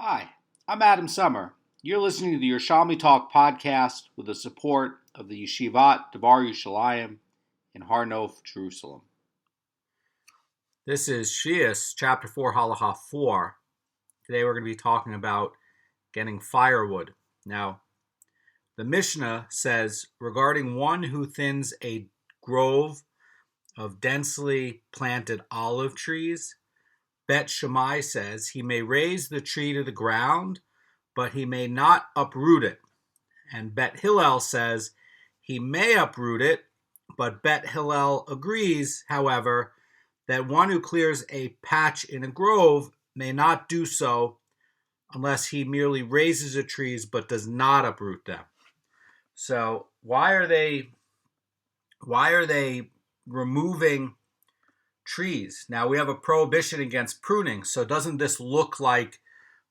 Hi, I'm Adam Summer. You're listening to the Yerushalmi Talk podcast with the support of the Yeshivat Devar Yerushalayim in Har Nof, Jerusalem. This is Sheviis, chapter 4, Halacha 4. Today we're going to be talking about getting firewood. Now, the Mishnah says, regarding one who thins a grove of densely planted olive trees, Bet Shammai says he may raise the tree to the ground, but he may not uproot it. And Bet Hillel says he may uproot it, but Bet Hillel agrees, however, that one who clears a patch in a grove may not do so unless he merely raises the trees but does not uproot them. So why are they removing trees? Now we have a prohibition against pruning, so doesn't this look like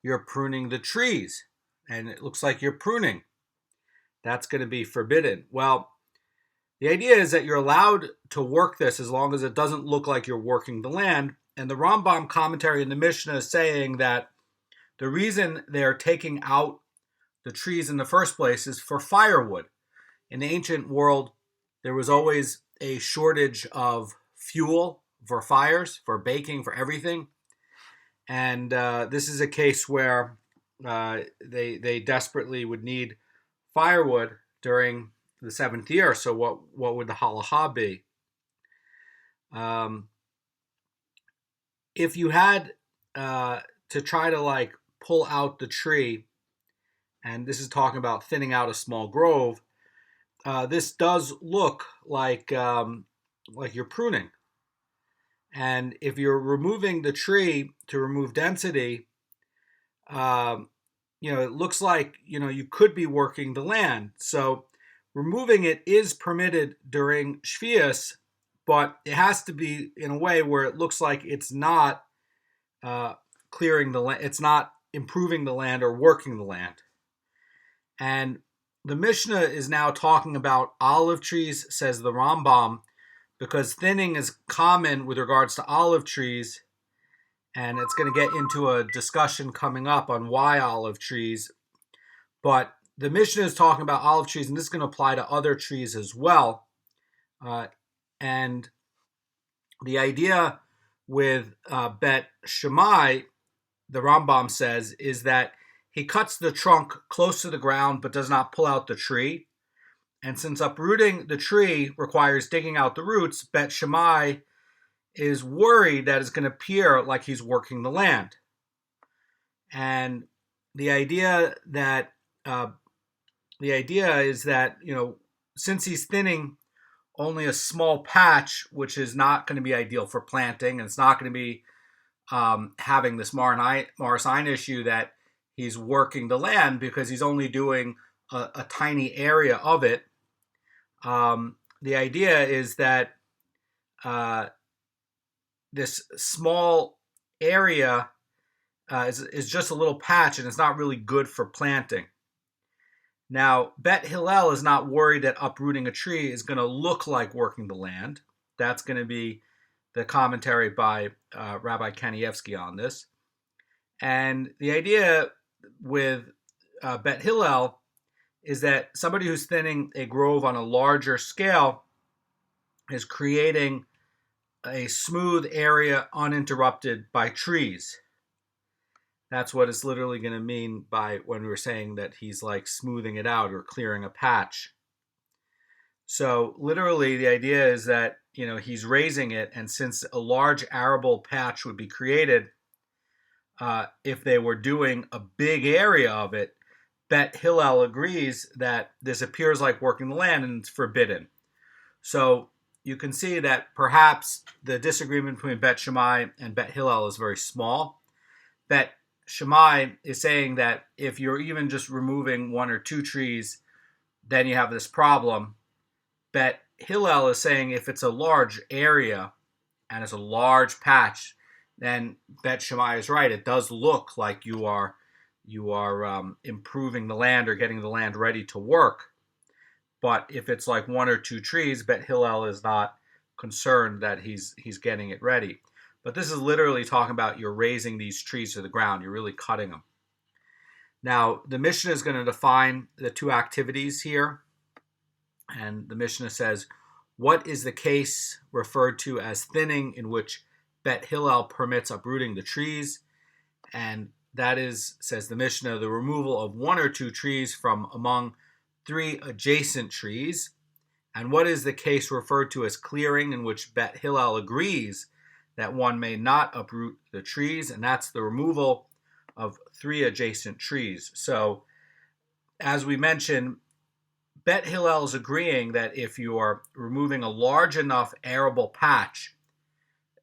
you're pruning the trees? And it looks like you're pruning. That's going to be forbidden. Well, the idea is that you're allowed to work this as long as it doesn't look like you're working the land. And the Rambam commentary in the Mishnah is saying that the reason they're taking out the trees in the first place is for firewood. In the ancient world, there was always a shortage of fuel for fires, for baking, for everything. And this is a case where they desperately would need firewood during the seventh year. So what would the halacha be? If you had to try to pull out the tree, and this is talking about thinning out a small grove, this does look like you're pruning. And if you're removing the tree to remove density, it looks like, you could be working the land. So removing it is permitted during Sheviis, but it has to be in a way where it looks like it's not clearing the land, it's not improving the land or working the land. And the Mishnah is now talking about olive trees, says the Rambam, because thinning is common with regards to olive trees, and it's going to get into a discussion coming up on why olive trees. But the Mishnah is talking about olive trees, and this is going to apply to other trees as well. And the idea with Bet Shammai, the Rambam says, is that he cuts the trunk close to the ground but does not pull out the tree. And since uprooting the tree requires digging out the roots, Bet Shammai is worried that it's going to appear like he's working the land. And the idea is that, since he's thinning only a small patch, which is not going to be ideal for planting, and it's not going to be having this Marasain issue that he's working the land because he's only doing a tiny area of it. The idea is that this small area is just a little patch, and it's not really good for planting. Now, Bet Hillel is not worried that uprooting a tree is going to look like working the land. That's going to be the commentary by Rabbi Kanievsky on this. And the idea with Bet Hillel is that somebody who's thinning a grove on a larger scale is creating a smooth area uninterrupted by trees. That's what it's literally going to mean by when we're saying that he's smoothing it out or clearing a patch. So literally the idea is that, he's raising it, and since a large arable patch would be created, if they were doing a big area of it, Bet Hillel agrees that this appears like working the land and it's forbidden. So you can see that perhaps the disagreement between Bet Shammai and Bet Hillel is very small. Bet Shammai is saying that if you're even just removing one or two trees, then you have this problem. Bet Hillel is saying if it's a large area and it's a large patch, then Bet Shammai is right. It does look like you are improving the land or getting the land ready to work. But if it's like one or two trees, Bet Hillel is not concerned that he's getting it ready. But this is literally talking about you're raising these trees to the ground. You're really cutting them. Now, the Mishnah is going to define the two activities here. And the Mishnah says, what is the case referred to as thinning in which Bet Hillel permits uprooting the trees? And that is, says the Mishnah, the removal of one or two trees from among three adjacent trees. And what is the case referred to as clearing in which Bet Hillel agrees that one may not uproot the trees? And that's the removal of three adjacent trees. So, as we mentioned, Bet Hillel is agreeing that if you are removing a large enough arable patch,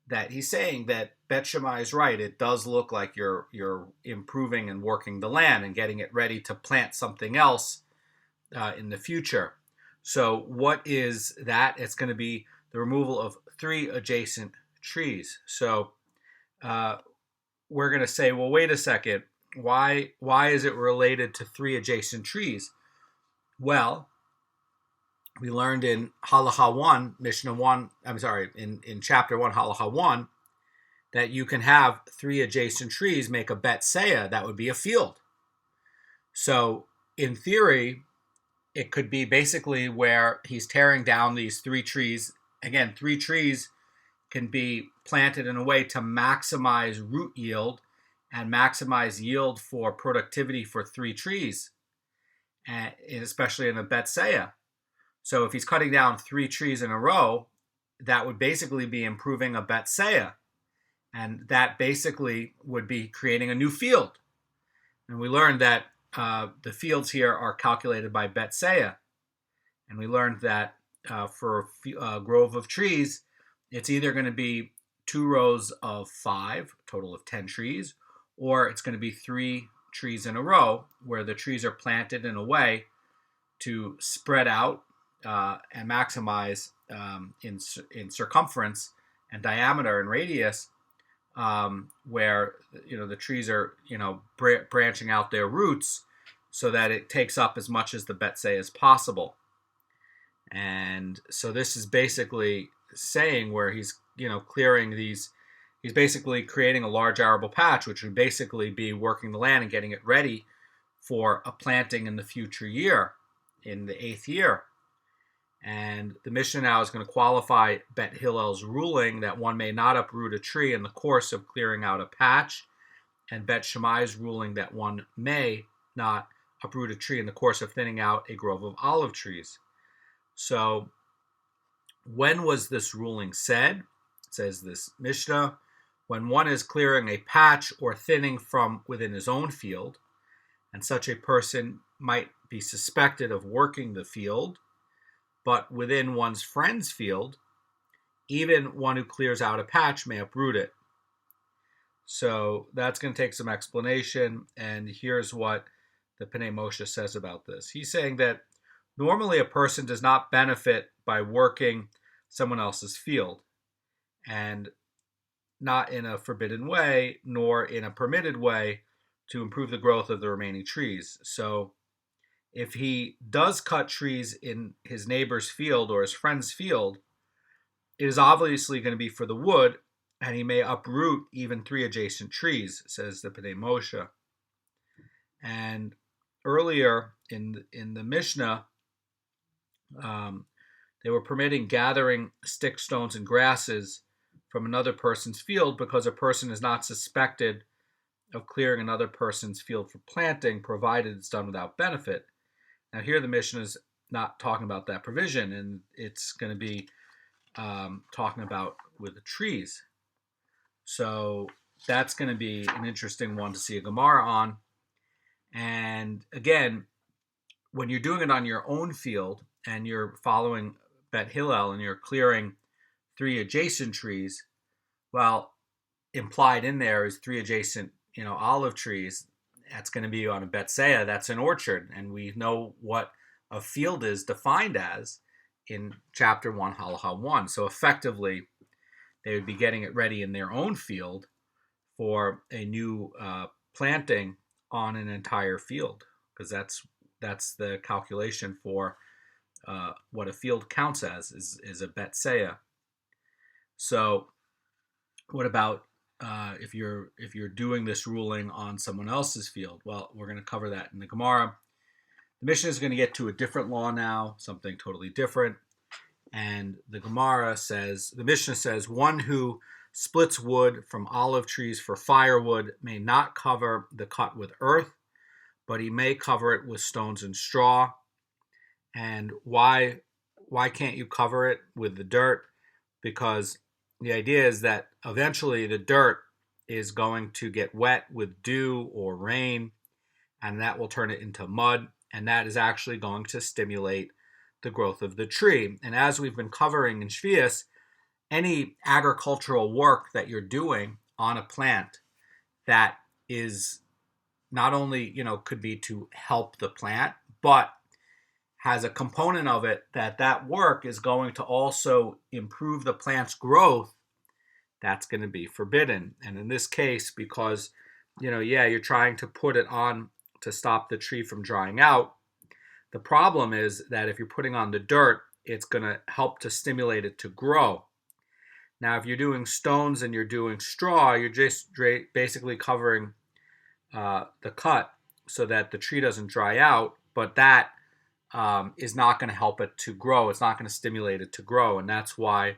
that he's saying that Bet Shammai is right. It does look like you're improving and working the land and getting it ready to plant something else in the future. So what is that? It's going to be the removal of three adjacent trees. So we're going to say, well, wait a second. Why is it related to three adjacent trees? Well, we learned in Halacha 1, Mishnah 1, in chapter 1, Halacha 1, that you can have three adjacent trees make a bet seah. That would be a field. So, in theory, it could be basically where he's tearing down these three trees. Again, three trees can be planted in a way to maximize root yield and maximize yield for productivity for three trees, and especially in a bet seah. So if he's cutting down three trees in a row, that would basically be improving a bet seah. And that basically would be creating a new field. And we learned that the fields here are calculated by bet seah. And we learned that for a grove of trees, it's either going to be 2 rows of 5, a total of 10 trees, or it's going to be 3 trees in a row where the trees are planted in a way to spread out and maximize in circumference and diameter and radius, where the trees are branching out their roots so that it takes up as much as the bet seah as possible. And so this is basically saying where he's clearing these. He's basically creating a large arable patch, which would basically be working the land and getting it ready for a planting in the future year, in the 8th year. And the Mishnah now is going to qualify Bet Hillel's ruling that one may not uproot a tree in the course of clearing out a patch, and Bet Shammai's ruling that one may not uproot a tree in the course of thinning out a grove of olive trees. So, when was this ruling said? It says this Mishnah, when one is clearing a patch or thinning from within his own field, and such a person might be suspected of working the field, but within one's friend's field, even one who clears out a patch may uproot it. So that's going to take some explanation, and here's what the Pnei Moshe says about this. He's saying that normally a person does not benefit by working someone else's field, and not in a forbidden way, nor in a permitted way to improve the growth of the remaining trees. So if he does cut trees in his neighbor's field or his friend's field, it is obviously going to be for the wood, and he may uproot even 3 adjacent trees, says the Pnei Moshe. And earlier in the Mishnah, they were permitting gathering sticks, stones, and grasses from another person's field because a person is not suspected of clearing another person's field for planting, provided it's done without benefit. Now here the Mishnah is not talking about that provision, and it's going to be talking about with the trees. So that's going to be an interesting one to see a Gemara on. And again, when you're doing it on your own field and you're following Bet Hillel and you're clearing 3 adjacent trees, well, implied in there is 3 adjacent, olive trees. That's going to be on a bet seah. That's an orchard, and we know what a field is defined as in chapter 1, Halacha 1. So effectively, they would be getting it ready in their own field for a new planting on an entire field, because that's the calculation for what a field counts as is a bet seah. So what about if you're doing this ruling on someone else's field? Well, we're going to cover that in the Gemara. The Mishnah is going to get to a different law now, something totally different. And the Mishnah says, one who splits wood from olive trees for firewood may not cover the cut with earth, but he may cover it with stones and straw. And why can't you cover it with the dirt? Because the idea is that eventually the dirt is going to get wet with dew or rain, and that will turn it into mud, and that is actually going to stimulate the growth of the tree. And as we've been covering in Sheviis, any agricultural work that you're doing on a plant that is not only, could be to help the plant, but has a component of it that work is going to also improve the plant's growth, that's going to be forbidden. And in this case, because, you're trying to put it on to stop the tree from drying out, the problem is that if you're putting on the dirt, it's going to help to stimulate it to grow. Now, if you're doing stones and you're doing straw, you're just basically covering the cut so that the tree doesn't dry out, but that is not going to help it to grow. It's not going to stimulate it to grow, and that's why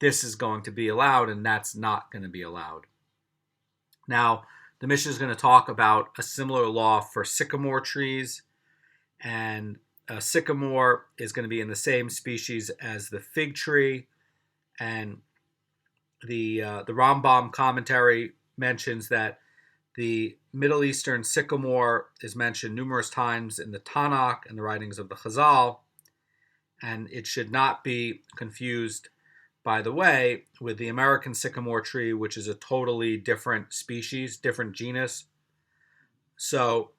this is going to be allowed and that's not going to be allowed. Now, the Mishnah is going to talk about a similar law for sycamore trees, and a sycamore is going to be in the same species as the fig tree, and the Rambam commentary mentions that the Middle Eastern sycamore is mentioned numerous times in the Tanakh and the writings of the Chazal, and it should not be confused, by the way, with the American sycamore tree, which is a totally different species, different genus. So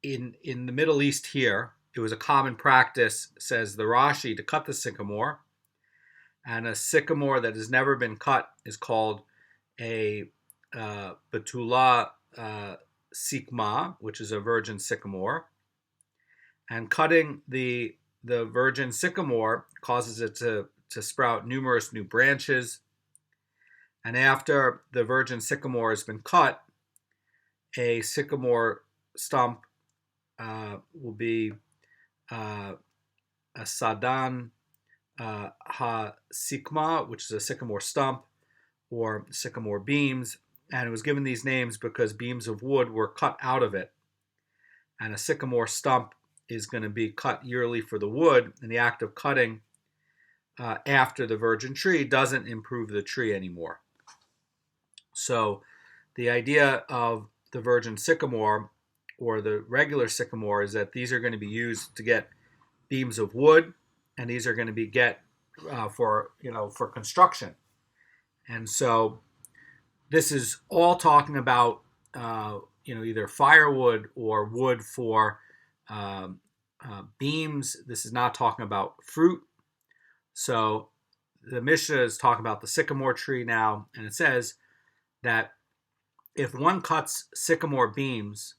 in the Middle East here, it was a common practice, says the Rashi, to cut the sycamore, and a sycamore that has never been cut is called a Betula Sikma, which is a virgin sycamore. And cutting the virgin sycamore causes it to sprout numerous new branches. And after the virgin sycamore has been cut, a sycamore stump will be a Sadan Ha-Sikma, which is a sycamore stump, or sycamore beams, and it was given these names because beams of wood were cut out of it. And a sycamore stump is going to be cut yearly for the wood, and the act of cutting after the virgin tree doesn't improve the tree anymore. So the idea of the virgin sycamore or the regular sycamore is that these are going to be used to get beams of wood, and these are going to be for construction. And so this is all talking about either firewood or wood for beams. This is not talking about fruit. So the Mishnah is talking about the sycamore tree now, and it says that if one cuts sycamore beams,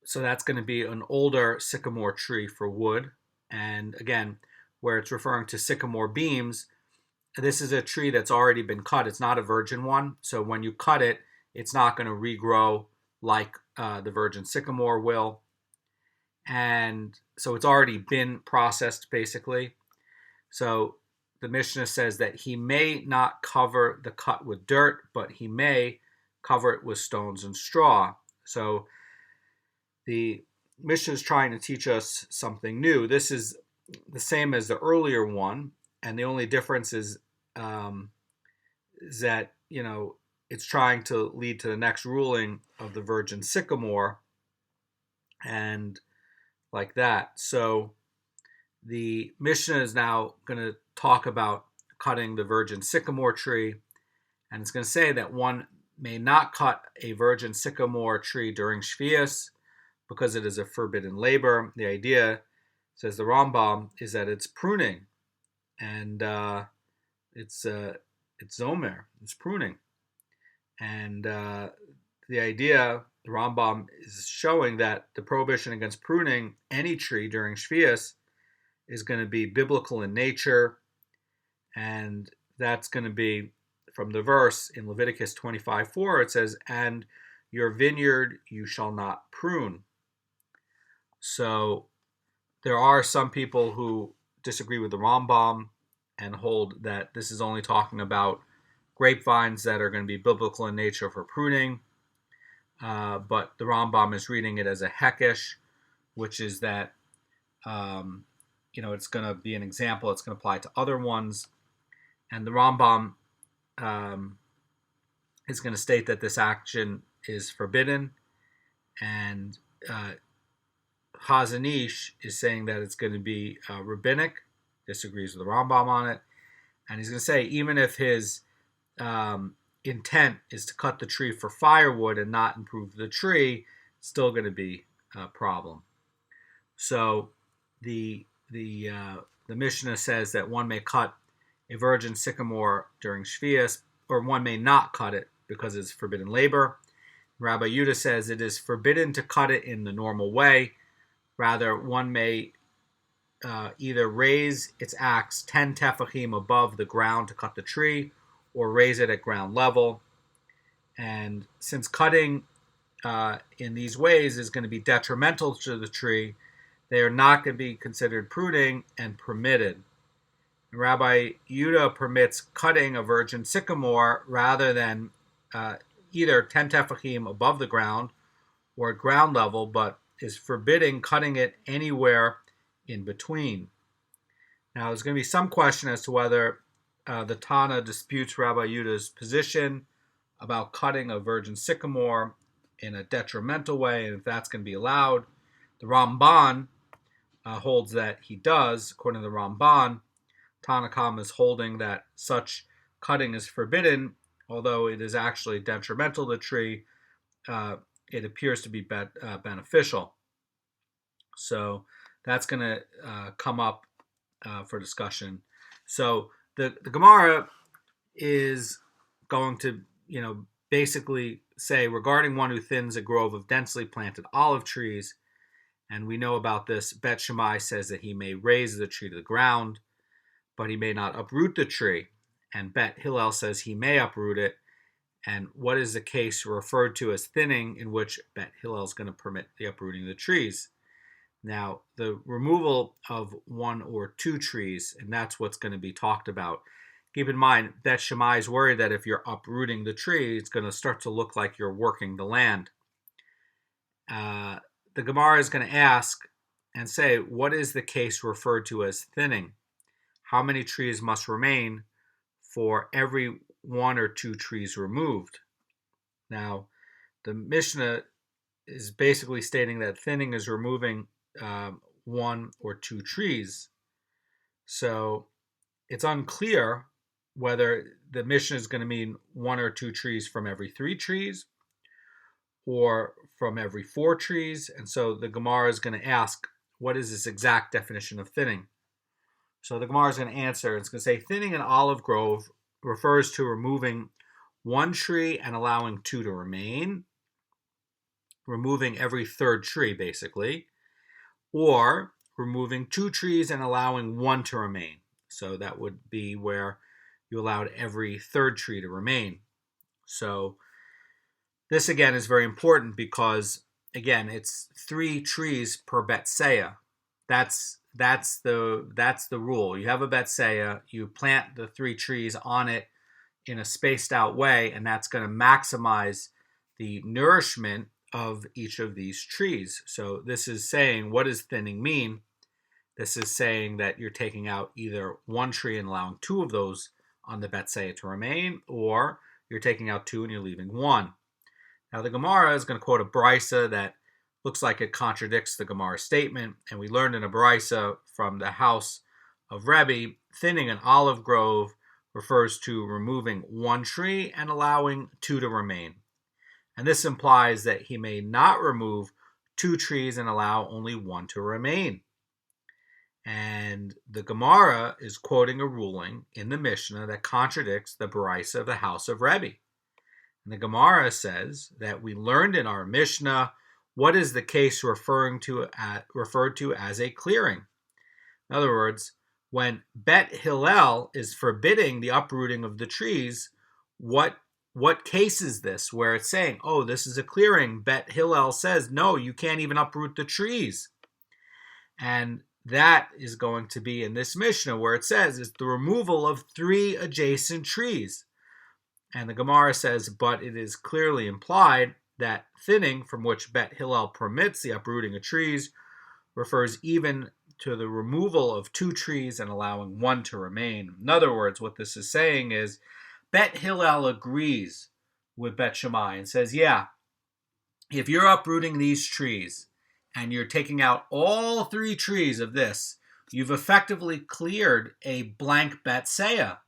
so that's going to be an older sycamore tree for wood. And again, where it's referring to sycamore beams, this is a tree that's already been cut. It's not a virgin one. So when you cut it, it's not going to regrow like the virgin sycamore will. And so it's already been processed, basically. So the Mishnah says that he may not cover the cut with dirt, but he may cover it with stones and straw. So the Mishnah is trying to teach us something new. This is the same as the earlier one, and the only difference is that, it's trying to lead to the next ruling of the virgin sycamore, and like that. So the Mishnah is now going to talk about cutting the virgin sycamore tree, and it's going to say that one may not cut a virgin sycamore tree during Sheviis because it is a forbidden labor. The idea, says the Rambam, is that it's pruning, and it's zomer, it's pruning. And the idea, the Rambam is showing that the prohibition against pruning any tree during Sheviis is going to be biblical in nature, and that's going to be from the verse in Leviticus 25:4, it says, "And your vineyard you shall not prune." So there are some people who disagree with the Rambam and hold that this is only talking about grapevines that are going to be biblical in nature for pruning. But the Rambam is reading it as a hekesh, which is that it's going to be an example. It's going to apply to other ones. And the Rambam is going to state that this action is forbidden. And Chazan Ish is saying that it's going to be rabbinic, disagrees with the Rambam on it. And he's going to say, even if his intent is to cut the tree for firewood and not improve the tree, it's still going to be a problem. So the Mishnah says that one may cut a virgin sycamore during Sheviis, or one may not cut it because it's forbidden labor. Rabbi Yehuda says it is forbidden to cut it in the normal way. Rather, one may either raise its axe 10 tefachim above the ground to cut the tree, or raise it at ground level. And since cutting in these ways is going to be detrimental to the tree, they are not going to be considered pruning and permitted. Rabbi Yehuda permits cutting a virgin sycamore rather than either 10 tefachim above the ground or at ground level, but is forbidding cutting it anywhere in between. Now, there's going to be some question as to whether the Tana disputes Rabbi Yehuda's position about cutting a virgin sycamore in a detrimental way, and if that's going to be allowed. The Ramban holds that he does. According to the Ramban, Tanakam is holding that such cutting is forbidden, although it is actually detrimental to the tree. It appears to be beneficial. So that's going to come up for discussion. So the Gemara is going to, basically say regarding one who thins a grove of densely planted olive trees, and we know about this, Bet Shammai says that he may raise the tree to the ground, but he may not uproot the tree. And Bet Hillel says he may uproot it. And what is the case referred to as thinning, in which Bet Hillel is going to permit the uprooting of the trees? Now, the removal of one or two trees, and that's what's going to be talked about. Keep in mind, Bet Shammai is worried that if you're uprooting the tree, it's going to start to look like you're working the land. The Gemara is going to ask and say, what is the case referred to as thinning? How many trees must remain for every one or two trees removed? Now, the Mishnah is basically stating that thinning is removing one or two trees. So it's unclear whether the Mishnah is going to mean one or two trees from every three trees or from every four trees. And so the Gemara is going to ask, what is this exact definition of thinning? So the Gemara is going to answer. It's going to say thinning an olive grove refers to removing one tree and allowing two to remain, removing every third tree basically, or removing two trees and allowing one to remain. So that would be where you allowed every third tree to remain. So this again is very important because again it's 3 trees per betseya. That's the rule. You have a betseya, you plant the 3 trees on it in a spaced out way, and that's going to maximize the nourishment of each of these trees. So this is saying, what does thinning mean? This is saying that you're taking out either one tree and allowing 2 of those on the betseya to remain, or you're taking out 2 and you're leaving 1. Now the Gemara is going to quote a brisa that looks like it contradicts the Gemara statement, and we learned in a brisa from the house of Rebbe, thinning an olive grove refers to removing 1 tree and allowing 2 to remain. And this implies that he may not remove 2 trees and allow only 1 to remain. And the Gemara is quoting a ruling in the Mishnah that contradicts the brisa of the house of Rebbe. And the Gemara says that we learned in our Mishnah what is the case referred to as a clearing. In other words, when Bet Hillel is forbidding the uprooting of the trees, what case is this where it's saying, oh, this is a clearing? Bet Hillel says, no, you can't even uproot the trees. And that is going to be in this Mishnah where it says it's the removal of 3 adjacent trees. And the Gemara says, but it is clearly implied that thinning, from which Bet Hillel permits the uprooting of trees, refers even to the removal of 2 trees and allowing 1 to remain. In other words, what this is saying is Bet Hillel agrees with Bet Shammai and says, yeah, if you're uprooting these trees and you're taking out all 3 trees of this, you've effectively cleared a blank Betseya.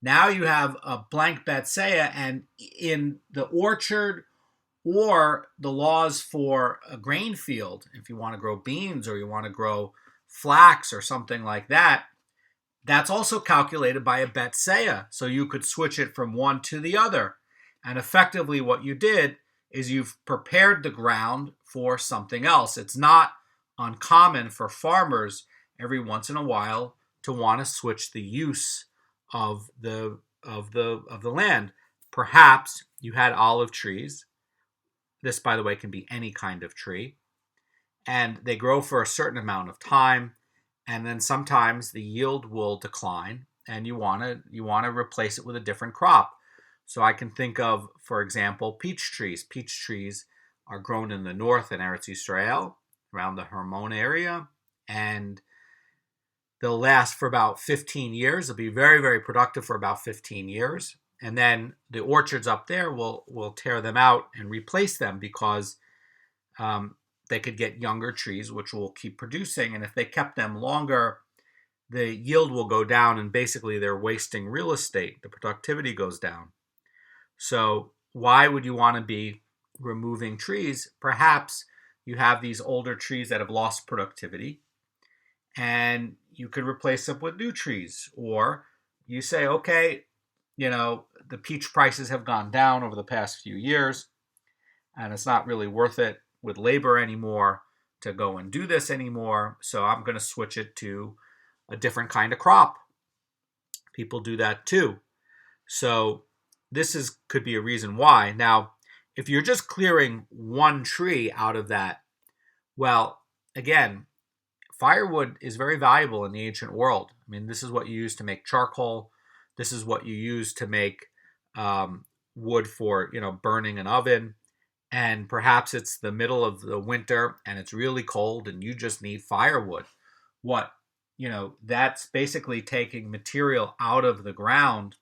Now you have a blank Betseya, and in the orchard or the laws for a grain field, if you want to grow beans or you want to grow flax or something like that, that's also calculated by a Betseya. So you could switch it from one to the other. And effectively what you did is you've prepared the ground for something else. It's not uncommon for farmers every once in a while to want to switch the use of the land. Perhaps you had olive trees. This, by the way, can be any kind of tree. And they grow for a certain amount of time. And then sometimes the yield will decline and you want to replace it with a different crop. So I can think of, for example, peach trees. Peach trees are grown in the north in Eretz Yisrael, around the Hermon area, and they'll last for about 15 years. They'll be very, very productive for about 15 years. And then the orchards up there will tear them out and replace them because they could get younger trees, which will keep producing. And if they kept them longer, the yield will go down and basically they're wasting real estate. The productivity goes down. So why would you want to be removing trees? Perhaps you have these older trees that have lost productivity and you could replace them with new trees. Or you say, okay, the peach prices have gone down over the past few years and it's not really worth it with labor anymore to go and do this anymore. So I'm going to switch it to a different kind of crop. People do that too. So this could be a reason why. Now, if you're just clearing 1 tree out of that, well, again, firewood is very valuable in the ancient world. I mean, this is what you use to make charcoal. This is what you use to make wood for, burning an oven. And perhaps it's the middle of the winter and it's really cold and you just need firewood. That's basically taking material out of the ground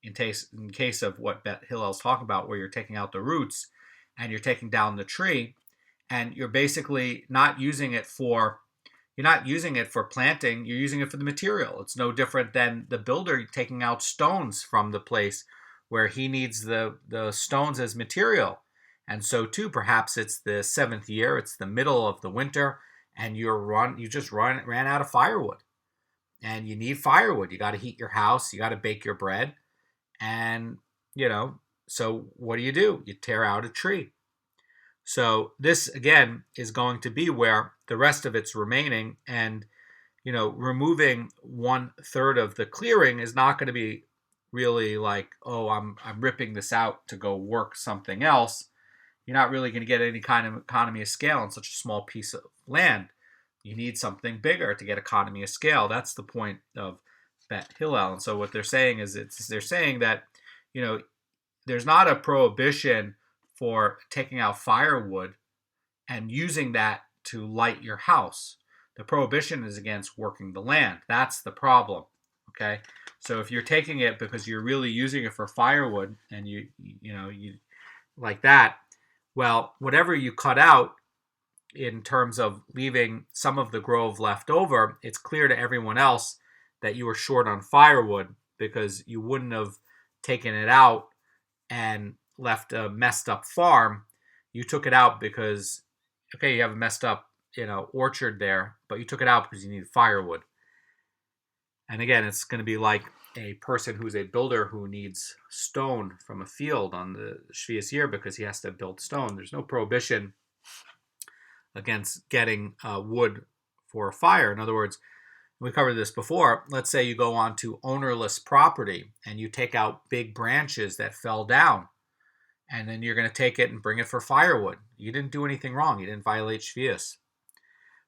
in case of what Bet Hillel's talking about, where you're taking out the roots and you're taking down the tree and you're basically not using it for planting, you're using it for the material. It's no different than the builder taking out stones from the place where he needs the stones as material. And so too, perhaps it's the 7th year, it's the middle of the winter, and you just ran out of firewood. And you need firewood. You got to heat your house, you got to bake your bread. And, so what do? You tear out a tree. So this, again, is going to be where the rest of it's remaining. And, removing 1/3 of the clearing is not going to be really like, oh, I'm ripping this out to go work something else. You're not really going to get any kind of economy of scale on such a small piece of land. You need something bigger to get economy of scale. That's the point of Bet Hillel. And so what they're saying is they're saying that, there's not a prohibition for taking out firewood and using that to light your house. The prohibition is against working the land. That's the problem. Okay? So if you're taking it because you're really using it for firewood and you like that, well, whatever you cut out in terms of leaving some of the grove left over, it's clear to everyone else that you were short on firewood because you wouldn't have taken it out and left a messed up farm. You took it out because, okay, you have a messed up, orchard there, but you took it out because you needed firewood. And again, it's going to be like a person who's a builder who needs stone from a field on the Sheviis year because he has to build stone. There's no prohibition against getting wood for a fire. In other words, We covered this before. Let's say you go onto ownerless property and you take out big branches that fell down, and then you're going to take it and bring it for firewood. You didn't do anything wrong. You didn't violate Sheviis.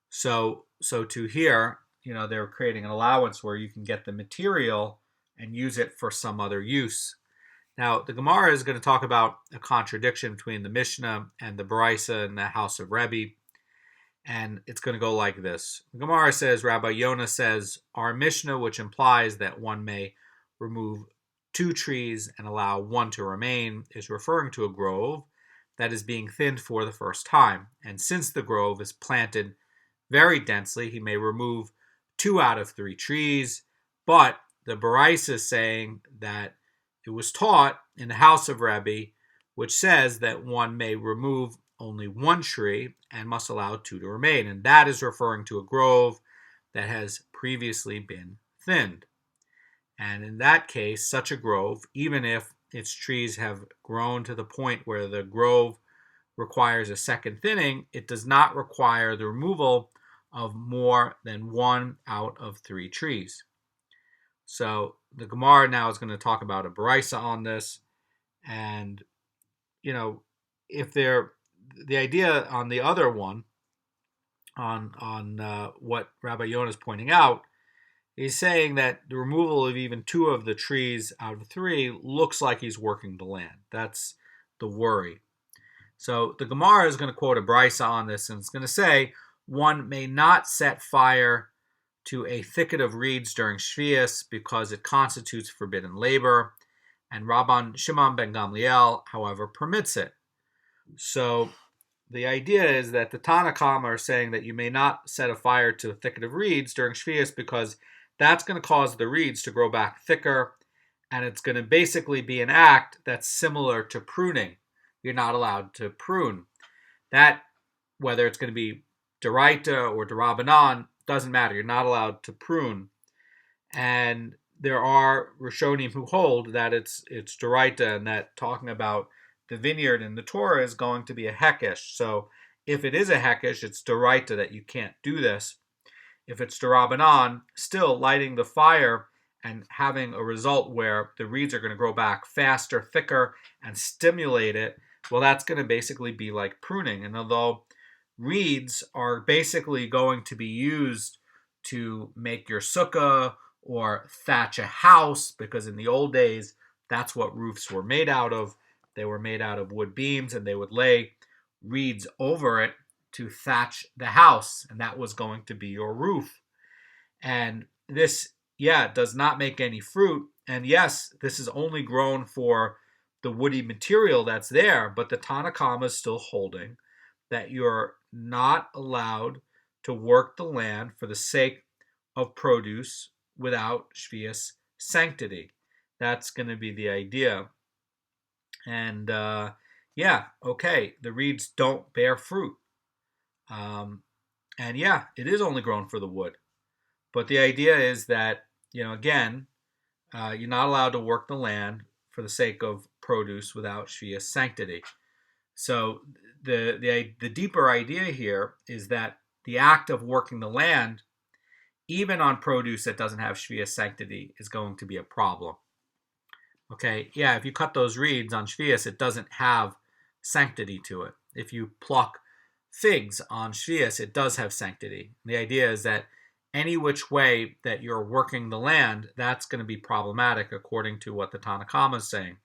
So to here, they're creating an allowance where you can get the material and use it for some other use. Now, the Gemara is going to talk about a contradiction between the Mishnah and the Baraisa in the house of Rebbe. And it's going to go like this. The Gemara says, Rabbi Yonah says, our Mishnah, which implies that one may remove 2 trees and allow 1 to remain, is referring to a grove that is being thinned for the first time. And since the grove is planted very densely, he may remove 2 out of 3 trees. But the Baraisa is saying that it was taught in the house of Rebbe, which says that one may remove only 1 tree and must allow 2 to remain. And that is referring to a grove that has previously been thinned. And in that case, such a grove, even if its trees have grown to the point where the grove requires a second thinning, it does not require the removal of more than 1 out of 3 trees. So the Gemara now is going to talk about a Baraisa on this. And, if the idea on the other one, on what Rabbi Yonah is pointing out, he's saying that the removal of even 2 of the trees out of 3 looks like he's working the land. That's the worry. So the Gemara is going to quote a Baraisa on this, and it's going to say, one may not set fire to a thicket of reeds during Sheviis because it constitutes forbidden labor, and Rabban Shimon ben Gamliel, however, permits it. So the idea is that the Tanna Kama are saying that you may not set a fire to a thicket of reeds during Sheviis because that's going to cause the reeds to grow back thicker, and it's going to basically be an act that's similar to pruning. You're not allowed to prune. That, whether it's going to be D'oraita or D'Rabbanan, doesn't matter. You're not allowed to prune. And there are Rishonim who hold that it's D'oraita, and that talking about the vineyard in the Torah is going to be a hekesh. So if it is a hekesh, it's D'oraita that you can't do this. If it's D'Rabbanan, still lighting the fire and having a result where the reeds are going to grow back faster, thicker, and stimulate it, well, that's going to basically be like pruning. And although reeds are basically going to be used to make your sukkah or thatch a house, because in the old days, that's what roofs were made out of. They were made out of wood beams, and they would lay reeds over it to thatch the house, and that was going to be your roof. And this, does not make any fruit. And yes, this is only grown for the woody material that's there, but the Tanna Kama is still holding that you're not allowed to work the land for the sake of produce without Sheviis sanctity. That's going to be the idea. And the reeds don't bear fruit. It is only grown for the wood. But the idea is that, you're not allowed to work the land for the sake of produce without Sheviis sanctity. So the deeper idea here is that the act of working the land, even on produce that doesn't have Sheviis sanctity, is going to be a problem. Okay, if you cut those reeds on Sheviis, it doesn't have sanctity to it. If you pluck figs on Sheviis, it does have sanctity. The idea is that any which way that you're working the land, that's going to be problematic according to what the Tanna Kama is saying.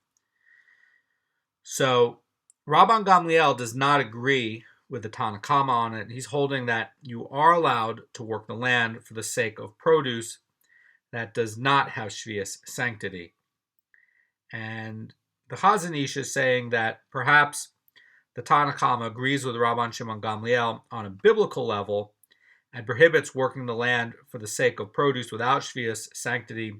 So Rabban Gamliel does not agree with the Tanna Kama on it. He's holding that you are allowed to work the land for the sake of produce that does not have Sheviis sanctity. And the Chazan Ish is saying that perhaps the Tanna Kama agrees with Rabban Shimon Gamliel on a biblical level and prohibits working the land for the sake of produce without Sheviis sanctity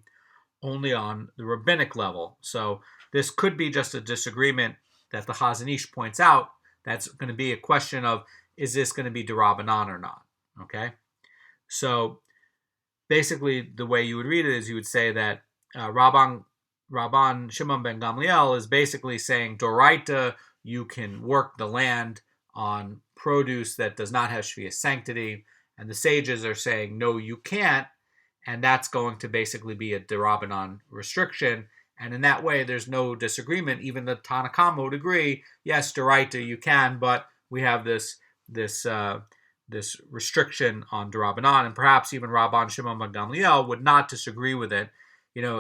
only on the rabbinic level. So this could be just a disagreement that the Chazan Ish points out. That's going to be a question of, is this going to be D'Rabbanan or not? Okay? So basically the way you would read it is you would say that Rabban Shimon ben Gamliel is basically saying, D'oraita, you can work the land on produce that does not have Sheviis sanctity. And the sages are saying, no, you can't. and that's going to basically be a derabanan restriction. And in that way, there's no disagreement. Even the Tanna Kama would agree, yes, Doraita, you can, but we have this restriction on derabanan, and perhaps even Rabban Shimon ben Gamliel would not disagree with it.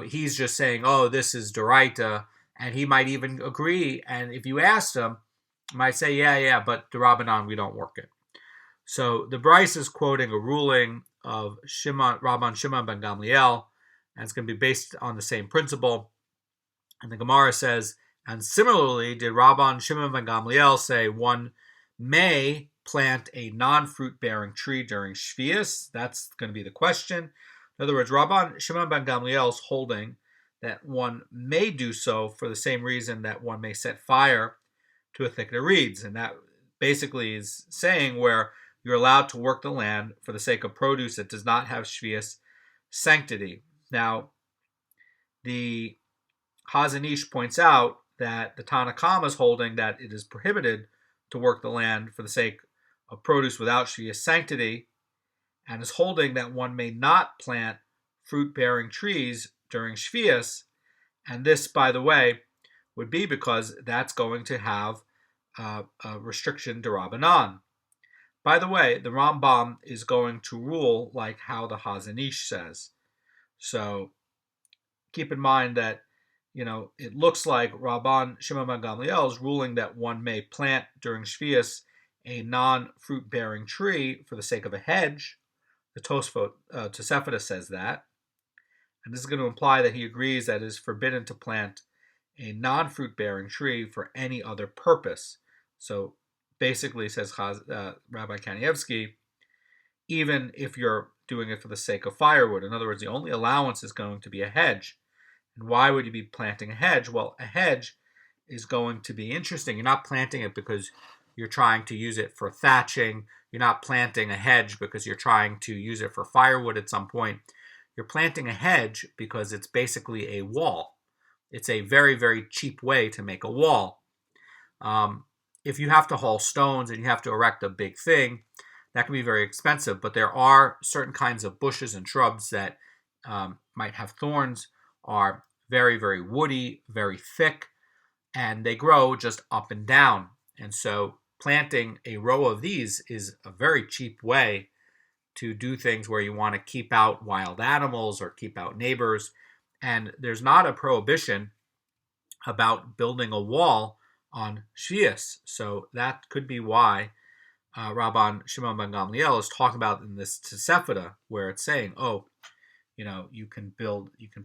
He's just saying, oh, this is Doraita, and he might even agree. And if you asked him, he might say, yeah, but derabanan, we don't work it. So the Bryce is quoting a ruling of Rabban Shimon ben Gamliel, and it's going to be based on the same principle. And the Gemara says, and similarly, did Rabban Shimon ben Gamliel say one may plant a non-fruit-bearing tree during Sheviis? That's going to be the question. In other words, Rabban Shimon ben Gamliel is holding that one may do so for the same reason that one may set fire to a thicket of reeds. And that basically is saying where you're allowed to work the land for the sake of produce that does not have Sheviis sanctity. Now, the Chazan Ish points out that the Tanna Kama is holding that it is prohibited to work the land for the sake of produce without Sheviis sanctity, and is holding that one may not plant fruit-bearing trees during Sheviis. And this, by the way, would be because that's going to have a restriction derabanan. By the way, the Rambam is going to rule like how the Chazan Ish says. So keep in mind that it looks like Rabban Shimon ben Gamliel is ruling that one may plant during Sheviis a non-fruit-bearing tree for the sake of a hedge. The Tosefta says that. And this is going to imply that he agrees that it is forbidden to plant a non-fruit-bearing tree for any other purpose. So basically, says Rabbi Kanievsky, even if you're doing it for the sake of firewood. In other words, the only allowance is going to be a hedge. And why would you be planting a hedge? Well, a hedge is going to be interesting. You're not planting it because you're trying to use it for thatching. You're not planting a hedge because you're trying to use it for firewood at some point. You're planting a hedge because it's basically a wall. It's a very, very cheap way to make a wall. If you have to haul stones and you have to erect a big thing, that can be very expensive. But there are certain kinds of bushes and shrubs that might have thorns, are very, very woody, very thick, and they grow just up and down. And so planting a row of these is a very cheap way to do things where you want to keep out wild animals or keep out neighbors. And there's not a prohibition about building a wall on Sheviis. So that could be why Rabban Shimon ben Gamliel is talking about in this Tosefta, where it's saying, you can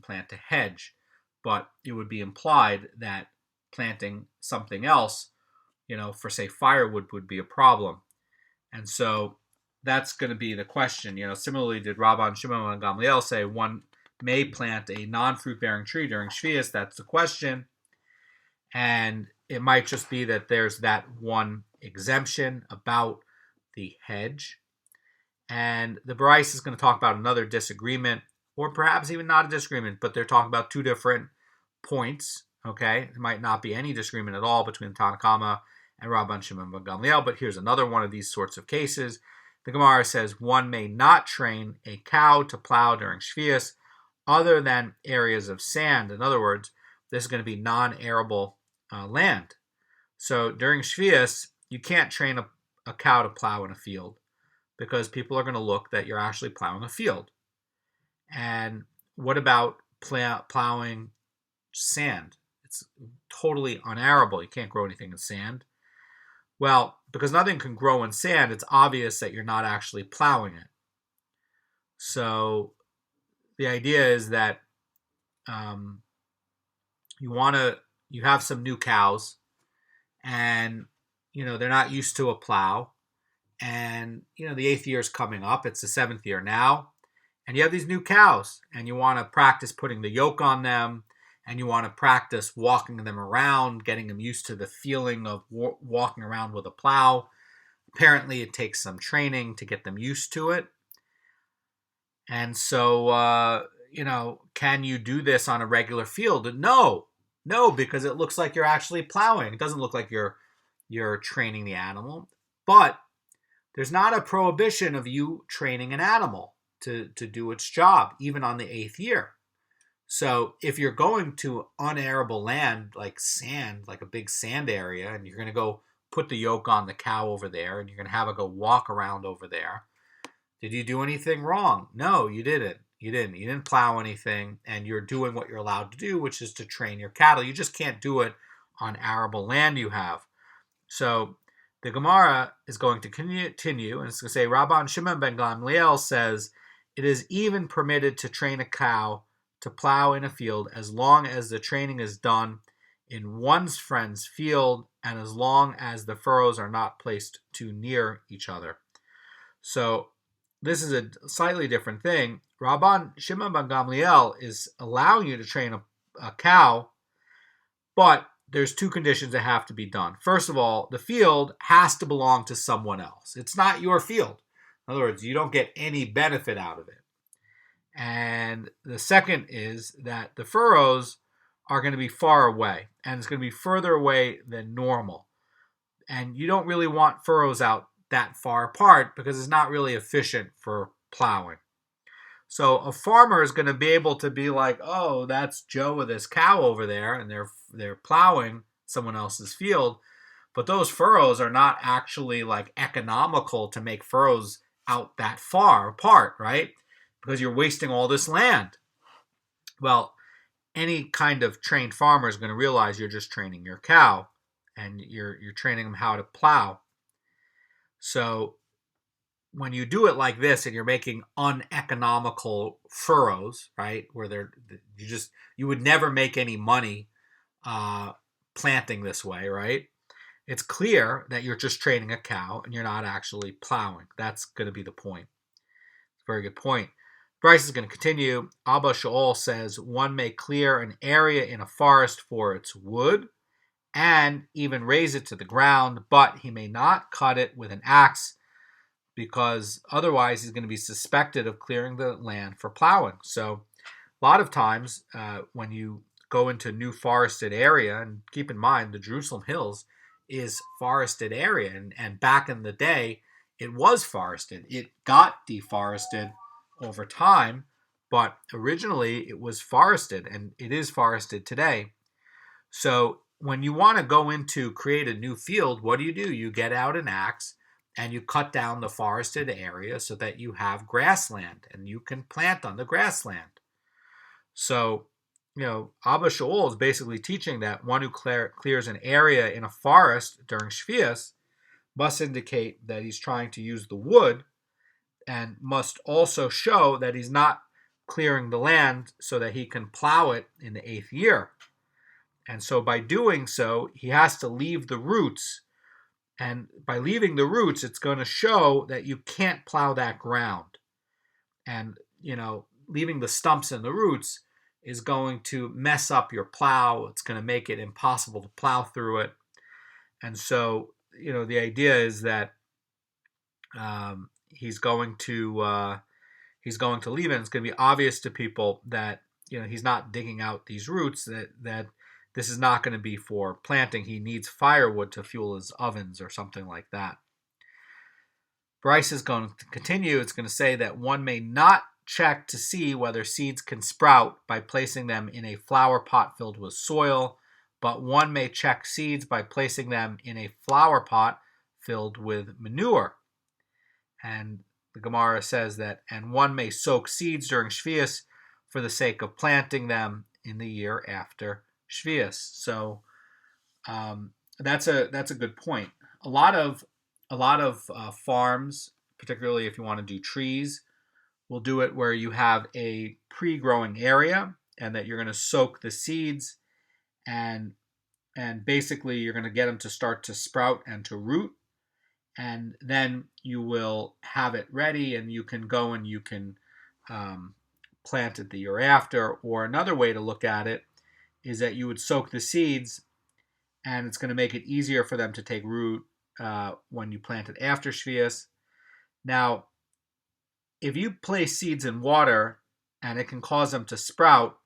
plant a hedge, but it would be implied that planting something else, for say firewood would be a problem. And so that's going to be the question. Similarly, did Rabban Shimon ben Gamliel say one may plant a non-fruit-bearing tree during Sheviis? That's the question. And it might just be that there's that one exemption about the hedge. And the Bryce is going to talk about another disagreement, or perhaps even not a disagreement, but they're talking about two different points. Okay, there might not be any disagreement at all between Tanna Kama and Rabban Shimon ben Gamliel, but here's another one of these sorts of cases. The Gemara says one may not train a cow to plow during Sheviis other than areas of sand. In other words, this is going to be non-arable land. So during Sheviis, you can't train a cow to plow in a field because people are going to look that you're actually plowing a field. And what about plowing sand? It's totally unarable. You can't grow anything in sand. Well, because nothing can grow in sand, it's obvious that you're not actually plowing it. So the idea is that you have some new cows, and they're not used to a plow, and the 8th year is coming up. It's the 7th year now, and you have these new cows, and you want to practice putting the yoke on them, and you want to practice walking them around, getting them used to the feeling of walking around with a plow. Apparently, it takes some training to get them used to it. And so, can you do this on a regular field? No, because it looks like you're actually plowing. It doesn't look like you're training the animal. But there's not a prohibition of you training an animal to do its job, even on the 8th year. So if you're going to unarable land like sand, like a big sand area, and you're going to go put the yoke on the cow over there, and you're going to have it go walk around over there, did you do anything wrong? No, you didn't. You didn't plow anything, and you're doing what you're allowed to do, which is to train your cattle. You just can't do it on arable land you have. So the Gemara is going to continue, and it's going to say, Rabban Shimon ben Gamliel says, it is even permitted to train a cow to plow in a field as long as the training is done in one's friend's field and as long as the furrows are not placed too near each other. So this is a slightly different thing. Rabban Shimon ben Gamliel is allowing you to train a cow, but there's 2 conditions that have to be done. First of all, the field has to belong to someone else. It's not your field. In other words, you don't get any benefit out of it. And the second is that the furrows are going to be far away, and it's going to be further away than normal. And you don't really want furrows out that far apart because it's not really efficient for plowing. So a farmer is going to be able to be like, oh, that's Joe with his cow over there, and they're plowing someone else's field. But those furrows are not actually like economical to make furrows out that far apart, right? Because you're wasting all this land. Well, any kind of trained farmer is going to realize you're just training your cow, and you're training them how to plow. So when you do it like this and you're making uneconomical furrows, right, where you would never make any money planting this way, right? It's clear that you're just training a cow and you're not actually plowing. That's going to be the point. It's a very good point. Bryce is going to continue. Abba Shaul says one may clear an area in a forest for its wood and even raise it to the ground, but he may not cut it with an axe because otherwise he's going to be suspected of clearing the land for plowing. So a lot of times when you go into a new forested area, and keep in mind the Jerusalem Hills is forested area, and back in the day it was forested. It got deforested over time, but originally it was forested, and it is forested today. So when you want to go into create a new field, what do? You get out an axe and you cut down the forested area so that you have grassland and you can plant on the grassland. So, Abba Shaul is basically teaching that one who clears an area in a forest during Sheviis must indicate that he's trying to use the wood and must also show that he's not clearing the land so that he can plow it in the 8th year. And so by doing so, he has to leave the roots. And by leaving the roots, it's going to show that you can't plow that ground. And, leaving the stumps and the roots is going to mess up your plow. It's going to make it impossible to plow through it. And so, the idea is that he's going to leave it. And it's going to be obvious to people that, he's not digging out these roots, that this is not going to be for planting. He needs firewood to fuel his ovens or something like that. Bryce is going to continue. It's going to say that one may not check to see whether seeds can sprout by placing them in a flower pot filled with soil, but one may check seeds by placing them in a flower pot filled with manure. And the Gemara says that, and one may soak seeds during Sheviis for the sake of planting them in the year after Sheviis. So that's a good point. A lot of farms, particularly if you want to do trees, will do it where you have a pre-growing area and that you're going to soak the seeds and basically you're going to get them to start to sprout and to root, and then you will have it ready and you can go and you can plant it the year after. Or another way to look at it is that you would soak the seeds and it's going to make it easier for them to take root when you plant it after Sheviis. Now, if you place seeds in water and it can cause them to sprout,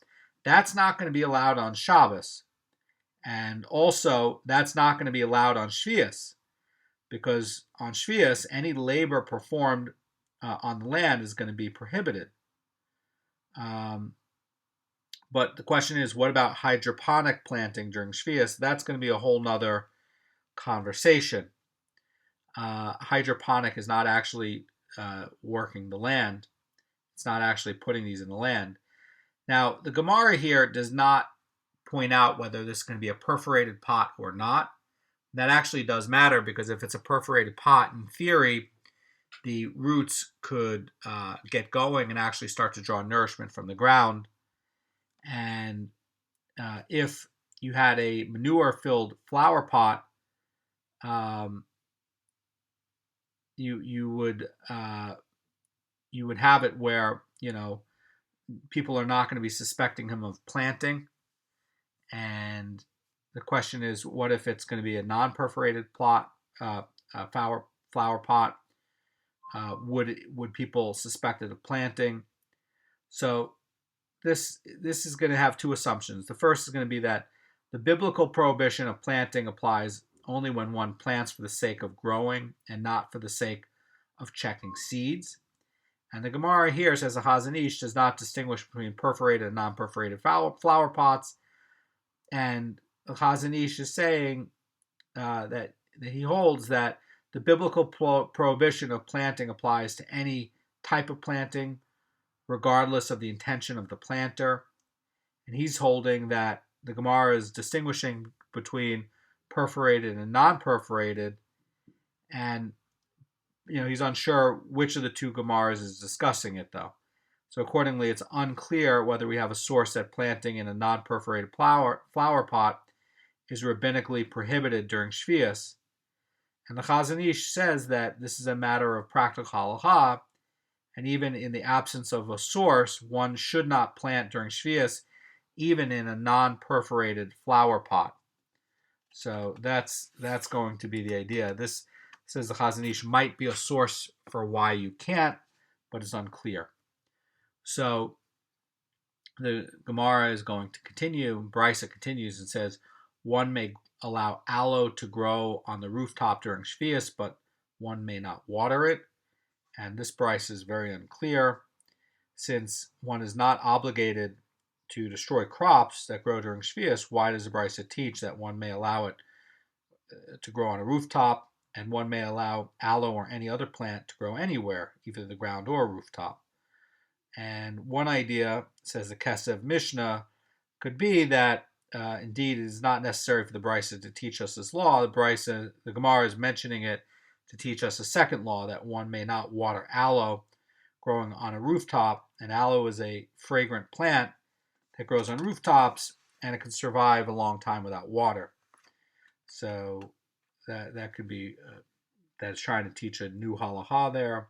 that's not going to be allowed on Shabbos. And also, that's not going to be allowed on Sheviis, because on Sheviis, any labor performed on the land is going to be prohibited. But the question is, what about hydroponic planting during Sheviis? That's going to be a whole nother conversation. Hydroponic is not actually working the land. It's not actually putting these in the land. Now, the Gemara here does not point out whether this is going to be a perforated pot or not. That actually does matter, because if it's a perforated pot, in theory, the roots could get going and actually start to draw nourishment from the ground. And if you had a manure-filled flower pot, you would have it where people are not going to be suspecting him of planting. And the question is, what if it's going to be a non-perforated flower pot? Would people suspect it of planting? So this is going to have two assumptions. The first is going to be that the biblical prohibition of planting applies only when one plants for the sake of growing and not for the sake of checking seeds. And the Gemara here says the Chazan Ish does not distinguish between perforated and non-perforated flower pots. And the Chazan Ish is saying that he holds that the biblical prohibition of planting applies to any type of planting, regardless of the intention of the planter. And he's holding that the Gemara is distinguishing between perforated and non-perforated, and he's unsure which of the two Gemaras is discussing it, though. So accordingly, it's unclear whether we have a source that planting in a non-perforated flower pot is rabbinically prohibited during Sheviis. And the Chazan Ish says that this is a matter of practical halacha, and even in the absence of a source, one should not plant during Sheviis, even in a non-perforated flower pot. So that's going to be the idea. This, says the Chazan Ish, might be a source for why you can't, but it's unclear. So the Gemara is going to continue. Brisa continues and says, one may allow aloe to grow on the rooftop during Sheviis, but one may not water it. And this Brisa is very unclear, since one is not obligated to destroy crops that grow during Sheviis. Why does the Brisa teach that one may allow it to grow on a rooftop, and one may allow aloe or any other plant to grow anywhere, either the ground or rooftop? And one idea, says the Kesev Mishnah, could be that indeed it is not necessary for the Brisa to teach us this law. The Gemara is mentioning it to teach us a second law, that one may not water aloe growing on a rooftop. And aloe is a fragrant plant that grows on rooftops, and it can survive a long time without water. So that could be that's trying to teach a new halacha there.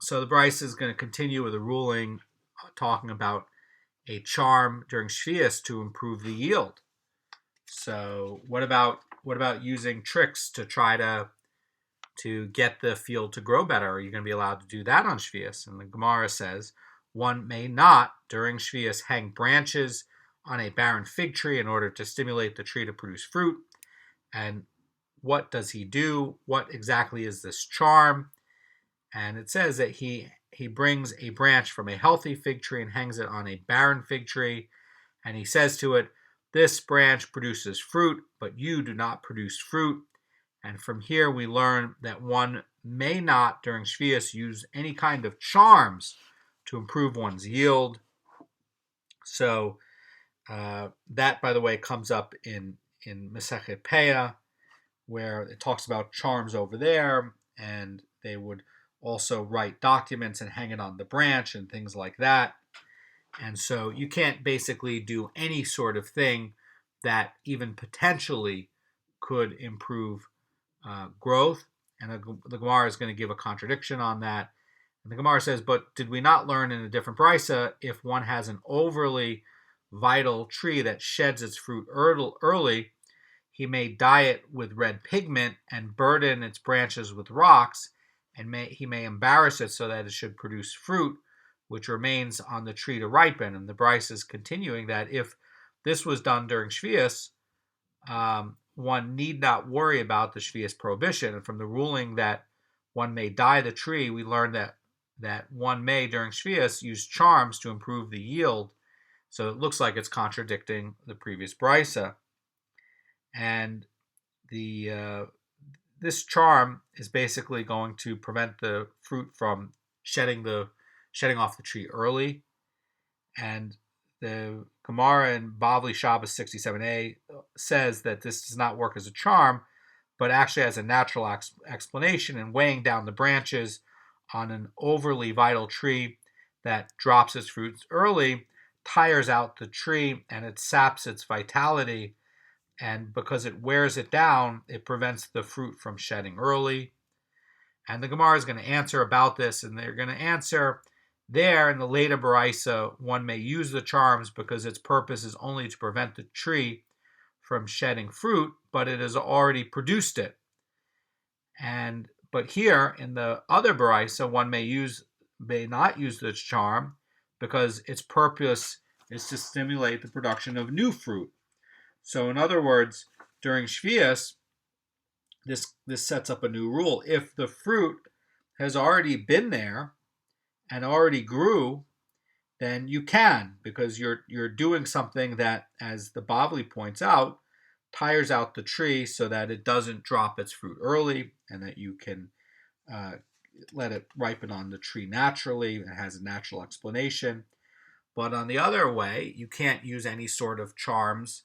So the Brisa is going to continue with a ruling talking about a charm during Sheviis to improve the yield. So what about using tricks to try to get the field to grow better? Are you going to be allowed to do that on Sheviis? And the Gemara says one may not during Sheviis hang branches on a barren fig tree in order to stimulate the tree to produce fruit. And what does he do? What exactly is this charm? And it says that he brings a branch from a healthy fig tree and hangs it on a barren fig tree. And he says to it, this branch produces fruit, but you do not produce fruit. And from here we learn that one may not during Sheviis use any kind of charms to improve one's yield. So that, by the way, comes up in Masechet Peah, where it talks about charms over there, and they would also write documents and hang it on the branch and things like that. And so you can't basically do any sort of thing that even potentially could improve growth. And the Gemara is going to give a contradiction on that. And the Gemara says, but did we not learn in a different Brisa, if one has an overly vital tree that sheds its fruit early, he may dye it with red pigment and burden its branches with rocks, and he may embarrass it so that it should produce fruit, which remains on the tree to ripen. And the Brisa is continuing that if this was done during Sheviis, one need not worry about the Sheviis prohibition. And from the ruling that one may dye the tree, we learned that one may, during Sheviis, use charms to improve the yield. So it looks like it's contradicting the previous brisa. And this charm is basically going to prevent the fruit from shedding off the tree early. And the Gemara in Bavli Shabbos 67a says that this does not work as a charm, but actually as a natural explanation in weighing down the branches on an overly vital tree that drops its fruits early, tires out the tree, and it saps its vitality. And because it wears it down, it prevents the fruit from shedding early. And the Gemara is going to answer about this, and they're going to answer there in the later Baraisa, one may use the charms because its purpose is only to prevent the tree from shedding fruit, but it has already produced it. But here in the other Baraisa, one may not use the charm because its purpose is to stimulate the production of new fruit. So in other words, during Sheviis, this sets up a new rule. If the fruit has already been there and already grew, then you can, because you're doing something that, as the Bavli points out, tires out the tree so that it doesn't drop its fruit early, and that you can let it ripen on the tree naturally. It has a natural explanation. But on the other way, you can't use any sort of charms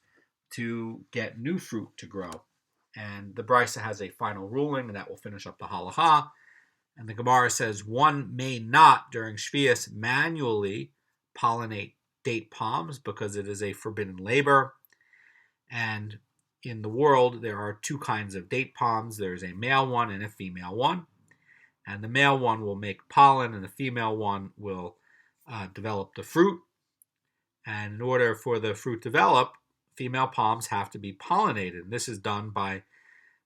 to get new fruit to grow. And the Brisa has a final ruling, and that will finish up the Halacha. And the Gemara says one may not, during Sheviis, manually pollinate date palms because it is a forbidden labor. And in the world, there are two kinds of date palms. There's a male one and a female one. And the male one will make pollen, and the female one will develop the fruit. And in order for the fruit to develop, female palms have to be pollinated. And this is done by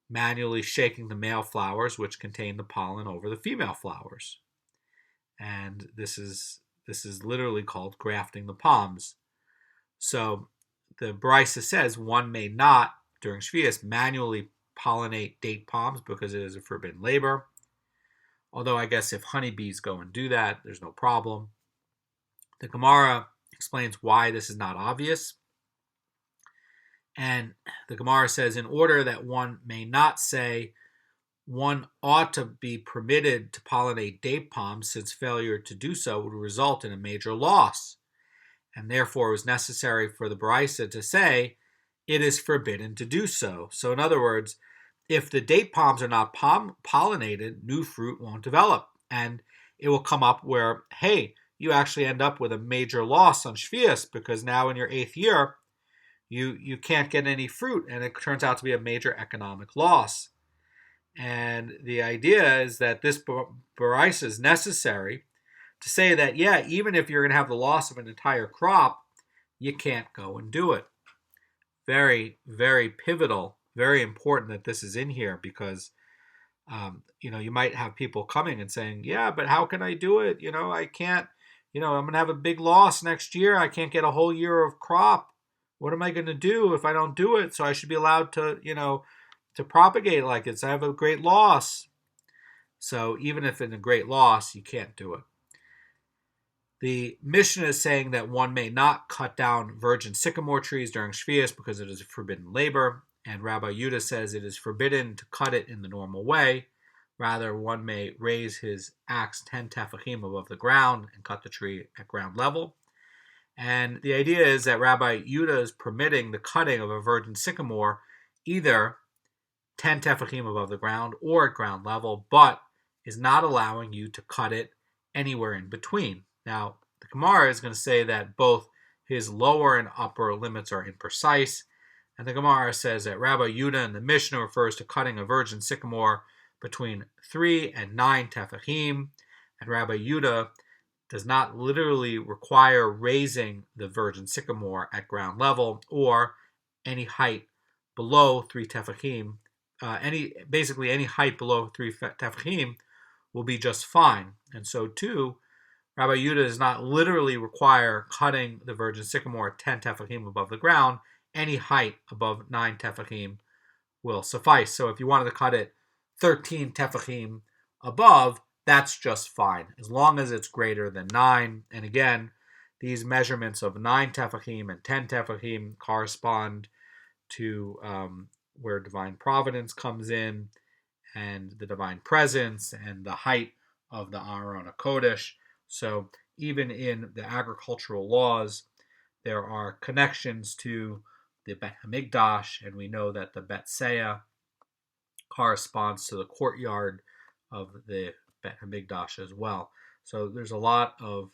manually shaking the male flowers, which contain the pollen, over the female flowers. And this is literally called grafting the palms. So the Brisa says one may not, during Sheviis, manually pollinate date palms because it is a forbidden labor. Although I guess if honeybees go and do that, there's no problem. The Gemara explains why this is not obvious. And the Gemara says, in order that one may not say one ought to be permitted to pollinate date palms, since failure to do so would result in a major loss. And therefore it was necessary for the Brisa to say it is forbidden to do so. So in other words, if the date palms are not pollinated, new fruit won't develop. And it will come up where, hey, you actually end up with a major loss on Sheviis, because now in your 8th year, you can't get any fruit, and it turns out to be a major economic loss. And the idea is that this Baraisa is necessary to say that, yeah, even if you're going to have the loss of an entire crop, you can't go and do it. Very, very pivotal, very important that this is in here, because you might have people coming and saying, yeah, but how can I do it? I can't, I'm going to have a big loss next year. I can't get a whole year of crop. What am I going to do if I don't do it? So I should be allowed to, to propagate like this. I have a great loss. So even if in a great loss, you can't do it. The Mishnah is saying that one may not cut down virgin sycamore trees during Sheviis because it is a forbidden labor. And Rabbi Yehuda says it is forbidden to cut it in the normal way. Rather, one may raise his axe 10 tefachim above the ground and cut the tree at ground level. And the idea is that Rabbi Yehuda is permitting the cutting of a virgin sycamore either 10 tefachim above the ground or at ground level, but is not allowing you to cut it anywhere in between. Now, the Gemara is going to say that both his lower and upper limits are imprecise, and the Gemara says that Rabbi Yehuda in the Mishnah refers to cutting a virgin sycamore between 3 and 9 tefachim, and Rabbi Yehuda does not literally require raising the virgin sycamore at ground level or any height below 3 tefachim. Any height below 3 tefachim will be just fine. And so too, Rabbi Yehuda does not literally require cutting the virgin sycamore at 10 tefachim above the ground. Any height above 9 tefachim will suffice. So if you wanted to cut it 13 tefachim above, that's just fine, as long as it's greater than 9. And again, these measurements of 9 tefachim and 10 tefachim correspond to where divine providence comes in, and the divine presence, and the height of the Aron HaKodesh. So even in the agricultural laws, there are connections to the Bet HaMikdash, and we know that the Bet Seah corresponds to the courtyard of the Bet HaMikdash as well. So there's a lot of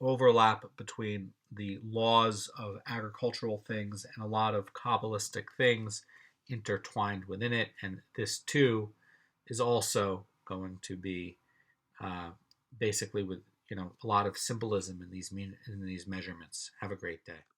overlap between the laws of agricultural things and a lot of Kabbalistic things intertwined within it, and this too is also going to be basically with a lot of symbolism in these measurements. Have a great day.